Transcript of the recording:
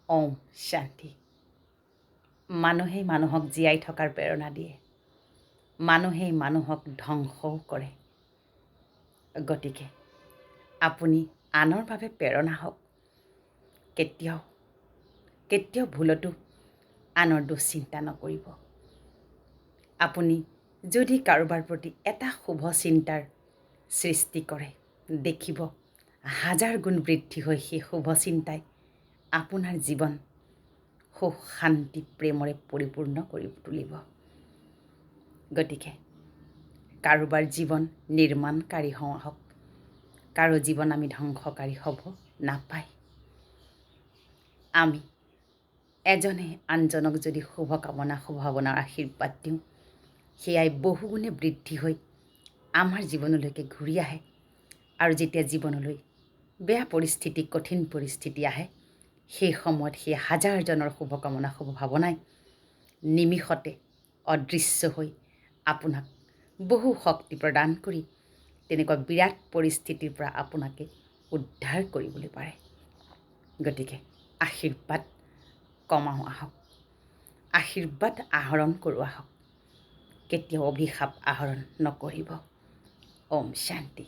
ওম শান্তি। মানুহেই মানুহক জীয়াই থকাৰ প্ৰেৰণা দিয়ে, মানুহেই মানুহক ধ্বংসও কৰে। গতিকে আপুনি আনৰ বাবে প্ৰেৰণা হওক। কেতিয়াও ভুলতো আনৰ দুশ্চিন্তা নকৰিব। আপুনি যদি কাৰোবাৰ প্ৰতি এটা শুভ চিন্তাৰ সৃষ্টি কৰে, দেখিব হাজাৰ গুণ বৃদ্ধি হৈ সেই শুভ চিন্তাই আপোনাৰ জীৱন সুখ শান্তি প্ৰেমৰে পৰিপূৰ্ণ কৰি তুলিব। গতিকে কাৰোবাৰ জীৱন নিৰ্মাণকাৰী হওঁ আহক, কাৰো জীৱন আমি ধ্বংসকাৰী হ'ব নাপায়। আমি এজনে আনজনক যদি শুভকামনা শুভভাৱনাৰ আশীৰ্বাদ দিওঁ, সেয়াই বহুগুণে বৃদ্ধি হৈ আমাৰ জীৱনলৈকে ঘূৰি আহে। আৰু যেতিয়া জীৱনলৈ বেয়া পৰিস্থিতি, কঠিন পৰিস্থিতি আহে, সেই সময়ত সেই হাজাৰজনৰ শুভকামনা শুভভাৱনাই নিমিষতে অদৃশ্য হৈ আপোনাক বহু শক্তি প্ৰদান কৰি তেনেকুৱা বিৰাট পৰিস্থিতিৰ পৰা আপোনাকে উদ্ধাৰ কৰিবলৈ পাৰে। গতিকে আশীৰ্বাদ কমাওঁ আহক, আশীৰ্বাদ আহৰণ কৰোঁ আহক। কেতিয়াও অভিশাপ আহৰণ নকৰিব। ওম শান্তি।